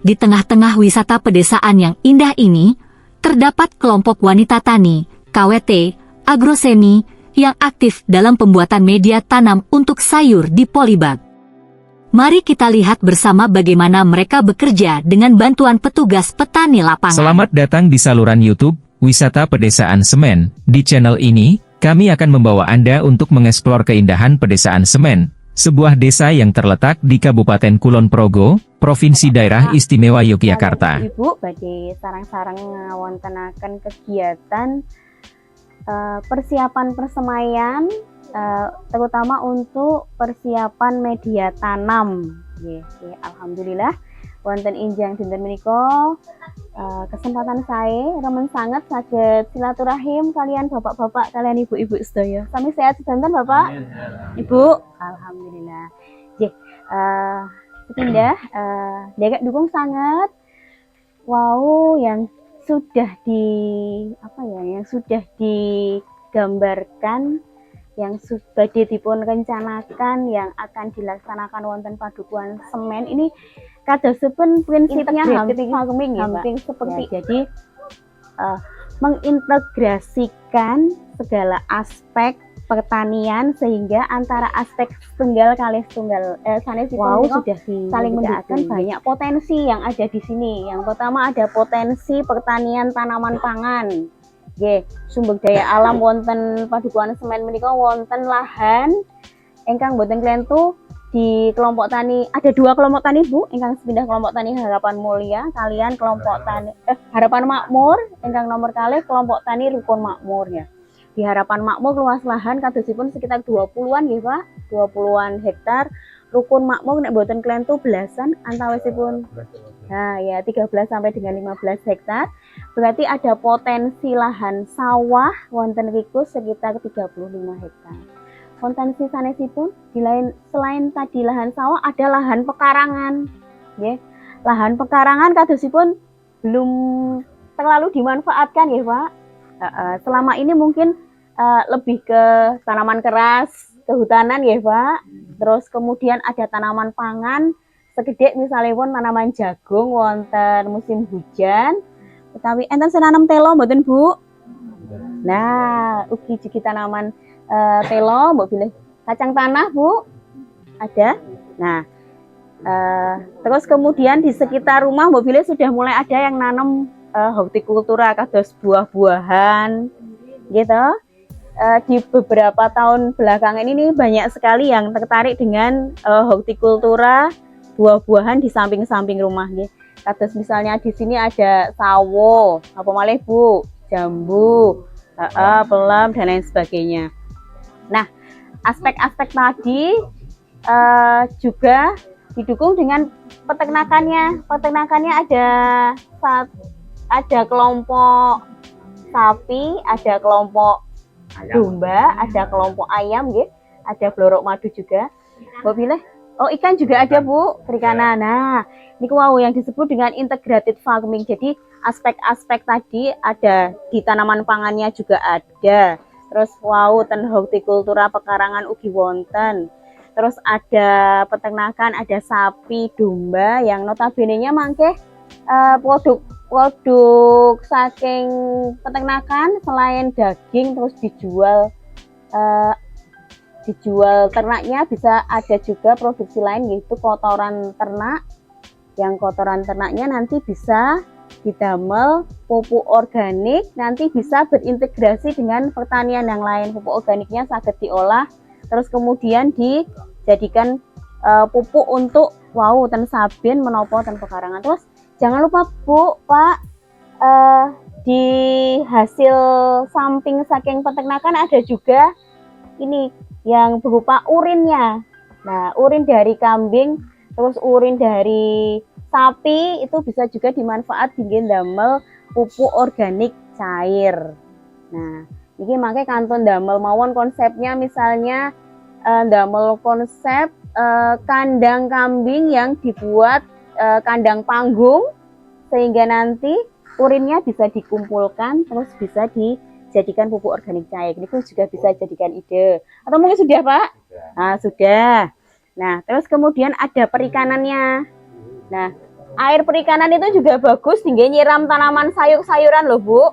Di tengah-tengah wisata pedesaan yang indah ini, terdapat kelompok wanita tani, KWT, agrosemi, yang aktif dalam pembuatan media tanam untuk sayur di Polybag. Mari kita lihat bersama bagaimana mereka bekerja dengan bantuan petugas petani lapangan. Selamat datang di saluran YouTube, Wisata Pedesaan Semen. Di channel ini, kami akan membawa Anda untuk mengeksplor keindahan Pedesaan Semen, sebuah desa yang terletak di Kabupaten Kulon Progo, Provinsi Daerah Istimewa Yogyakarta. Ibu badhe sarang-sarang ngawontenaken kegiatan persiapan persemaian, terutama untuk persiapan media tanam. Alhamdulillah wonten injang dinten menika kesempatan saya remen sangat saged silaturahim kalian bapak-bapak kalian ibu-ibu sedaya. Sami sehat sedanten Bapak? Ibu, alhamdulillah. Nggih, sepindah dewek dukung sangat. Wow, yang sudah digambarkan, yang sudah dipun rencanakan, yang akan dilaksanakan wonten padukuhan semen ini kadosipun prinsipnya hampir seperti ya, jadi mengintegrasikan segala aspek pertanian sehingga antara aspek tunggal kali tunggal sudah saling mendukung. Banyak potensi yang ada di sini. Yang pertama ada potensi pertanian tanaman pangan. Sumber daya alam wonten padukuhan semen menika wonten lahan ingkang boten klentu di kelompok tani. Ada dua kelompok tani Bu, ingkang sepindah kelompok tani Harapan Mulia kalian kelompok tani Harapan Makmur, ingkang nomor kalih kelompok tani Rukun Makmur ya. Di Harapan Makmur luas lahan kadosipun sekitar 20-an ya Pak, 20-an hektar. Rukun Makmur nek boten klentu belasan antawisipun. Nah ya 13 sampai dengan 15 hektar. Berarti ada potensi lahan sawah wonten riku sekitar 35 hektar. Potensi sanesipun selain tadi lahan sawah ada lahan pekarangan. Nggih. Lahan pekarangan kadosipun belum terlalu dimanfaatkan ya Pak. Selama ini mungkin lebih ke tanaman keras, kehutanan ya Pak. Terus kemudian ada tanaman pangan, segede misalnya pun tanaman jagung wonten musim hujan. Tetapi enten senanam telo mboten Bu? Nah, ugi tanaman telo, mbok pilih kacang tanah Bu? Ada? Nah, terus kemudian di sekitar rumah mbok pilih sudah mulai ada yang nanam hortikultura kados buah-buahan gitu. Di beberapa tahun belakangan ini banyak sekali yang tertarik dengan hortikultura buah-buahan di samping-samping rumah gitu. Kados misalnya di sini ada sawo, apa malih Bu, jambu, pelam dan lain sebagainya. Nah, aspek-aspek tadi juga didukung dengan peternakannya. Peternakannya ada kelompok sapi, ada kelompok domba, ada kelompok ayam, gitu. Ada blorok madu juga. Mbok pilih. Oh, ikan juga ada Bu, perikanan. Nah, ini yang disebut dengan integrated farming. Jadi aspek-aspek tadi ada di tanaman pangannya juga ada. Terus ten hortikultura pekarangan ugi wonten. Terus ada peternakan, ada sapi, domba yang notabene-nya mangke produk saking peternakan selain daging terus dijual ternaknya, bisa ada juga produksi lain yaitu kotoran ternak. Yang kotoran ternaknya nanti bisa didamel pupuk organik, nanti bisa berintegrasi dengan pertanian yang lain. Pupuk organiknya saged diolah terus kemudian dijadikan pupuk untuk ten sabin menopo ten pekarangan. Terus jangan lupa Bu, Pak, di hasil samping saking peternakan ada juga ini yang berupa urinnya. Nah, urin dari kambing, terus urin dari sapi itu bisa juga dimanfaat dingin damel pupuk organik cair. Nah, ini makanya kantun damel mawon konsepnya misalnya damel konsep kandang kambing yang dibuat kandang panggung sehingga nanti urinnya bisa dikumpulkan terus bisa dijadikan pupuk organik cair. Ini pun juga bisa jadikan ide. Atau mungkin sudah Pak? Nah, sudah. Nah, terus kemudian ada perikanannya. Nah, Air perikanan itu juga bagus tinggi nyiram tanaman sayur-sayuran loh Bu.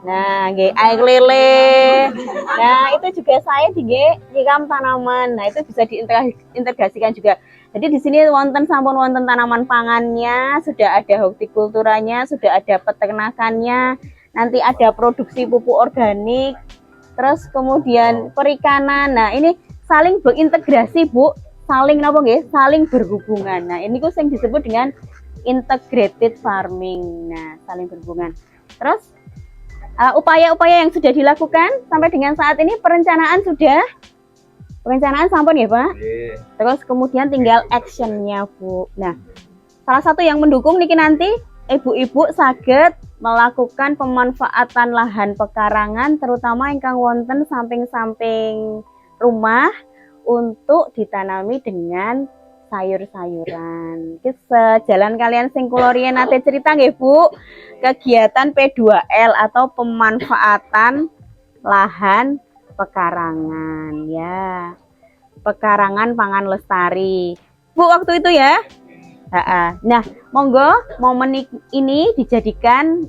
Nah, nggih air lele. Nah, itu juga saya tinggi nyiram tanaman. Nah, itu bisa diintegrasikan juga. Jadi di sini sampun wonten tanaman pangannya, sudah ada hortikulturanya, sudah ada peternakannya, nanti ada produksi pupuk organik, terus kemudian perikanan. Nah, ini saling berintegrasi Bu, saling apa nggih? Saling berhubungan. Nah, ini ku yang disebut dengan integrated farming. Nah, saling berhubungan. Terus upaya-upaya yang sudah dilakukan sampai dengan saat ini perencanaan sampun ya Pak? Terus kemudian tinggal actionnya Bu. Nah, salah satu yang mendukung niki nanti ibu-ibu saged melakukan pemanfaatan lahan pekarangan terutama ingkang wonten samping-samping rumah untuk ditanami dengan sayur-sayuran. Iki sejalan kalian sing kula riyen nate cerita nggih Bu, kegiatan P2L atau pemanfaatan lahan pekarangan ya. Pekarangan pangan lestari. Bu waktu itu ya. Nah, monggo momen ini dijadikan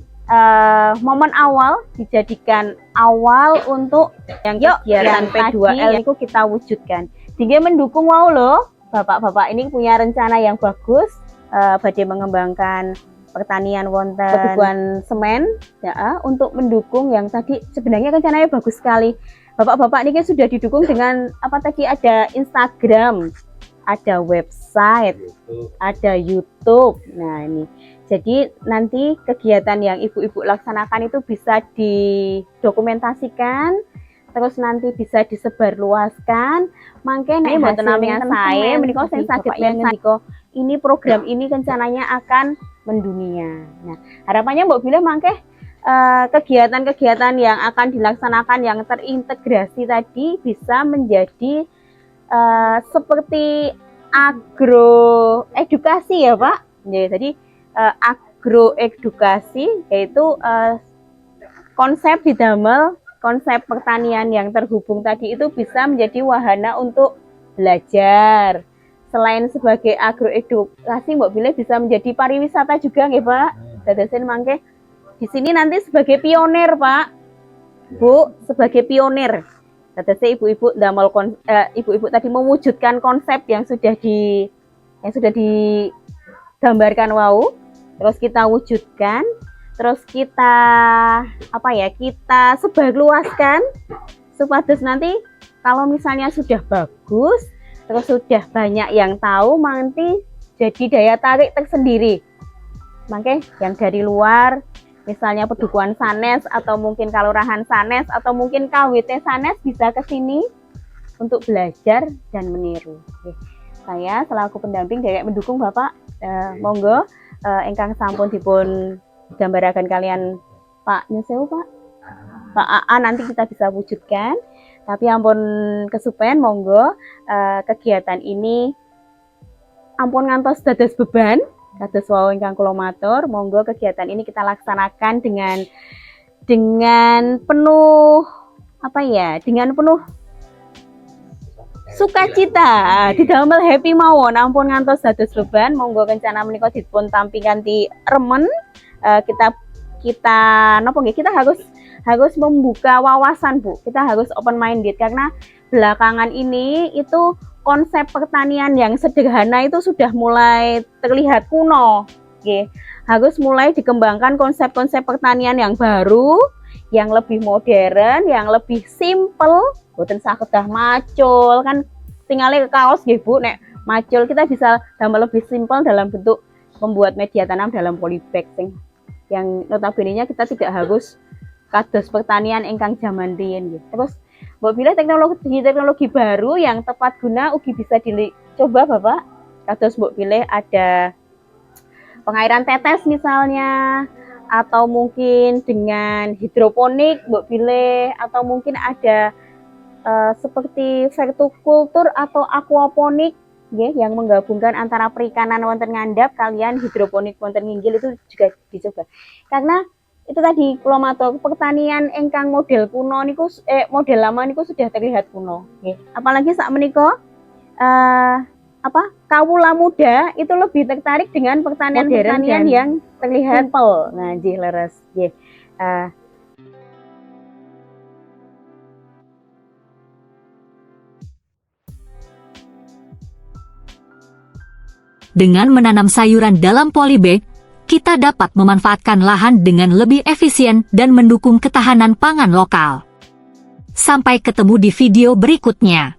momen awal, dijadikan awal untuk yang kegiatan P2L itu kita wujudkan. Sehingga mendukung wow loh. Bapak-bapak ini punya rencana yang bagus badai mengembangkan pertanian wonten pedukuhan semen ya, untuk mendukung yang tadi sebenarnya rencananya bagus sekali. Bapak-bapak ini sudah didukung dengan apa tadi, ada Instagram, ada website, ada YouTube. Nah ini jadi nanti kegiatan yang ibu-ibu laksanakan itu bisa didokumentasikan, terus nanti bisa disebarluaskan. Mangke nek mboten namung saya menika sing saged menika ini program ini rencananya akan mendunia. Nah, harapannya Mbak Bila mangke kegiatan-kegiatan yang akan dilaksanakan yang terintegrasi tadi bisa menjadi seperti agroedukasi ya Pak. Ya, jadi agroedukasi yaitu konsep didamel konsep pertanian yang terhubung tadi itu bisa menjadi wahana untuk belajar. Selain sebagai agroedukasi, Mbak Bila bisa menjadi pariwisata juga nggih Pak. Dadosen mangke di sini nanti sebagai pionir Pak. Bu, sebagai pionir. Dadosen ibu-ibu damel ibu-ibu tadi mewujudkan konsep yang sudah digambarkan wau. Terus kita wujudkan, terus kita kita sebarluaskan supados nanti kalau misalnya sudah bagus, terus sudah banyak yang tahu, nanti jadi daya tarik tersendiri. Makanya yang dari luar, misalnya Pedukuhan Sanes atau mungkin Kalurahan Sanes atau mungkin KWT Sanes bisa ke sini untuk belajar dan meniru. Oke. Saya selaku pendamping dari mendukung Bapak, monggo ingkang sampun dipun gambaraken kalian Pak Nyusewu Pak AA nanti kita bisa wujudkan. Tapi ampun kesupen monggo kegiatan ini ampun ngantos dados beban kados wau ingkang kula matur, monggo kegiatan ini kita laksanakan dengan penuh dengan penuh sukacita, didamel happy mawon ampun ngantos dados beban. Monggo kencana menika dipun tampi kanthi remen. Kita harus membuka wawasan Bu, kita harus open minded karena belakangan ini itu konsep pertanian yang sederhana itu sudah mulai terlihat kuno. Oke. Harus mulai dikembangkan konsep-konsep pertanian yang baru, yang lebih modern, yang lebih simple. Boten sakedah macul kan tinggalnya ke kaos nggih Bu, nek macul kita bisa tambah lebih simple dalam bentuk membuat media tanam dalam polybag yang notabene-nya kita tidak harus kados pertanian ingkang zaman riyin gitu. Terus Mbak Bila teknologi baru yang tepat guna ugi bisa dicoba Bapak. Kados Mbak Bila ada pengairan tetes misalnya, atau mungkin dengan hidroponik Mbak Bila, atau mungkin ada seperti vertikultur atau aquaponik yang menggabungkan antara perikanan wonten ngandhap kalian hidroponik wonten nginggil, itu juga dicoba. Karena itu tadi kula matur pertanian ingkang model kuno niku model lama niku sudah terlihat kuno nggih. Apalagi sak menika kawula muda itu lebih tertarik dengan pertanian yang terlihat simple. Nah, nggih leres. Nggih. Dengan menanam sayuran dalam polybag, kita dapat memanfaatkan lahan dengan lebih efisien dan mendukung ketahanan pangan lokal. Sampai ketemu di video berikutnya.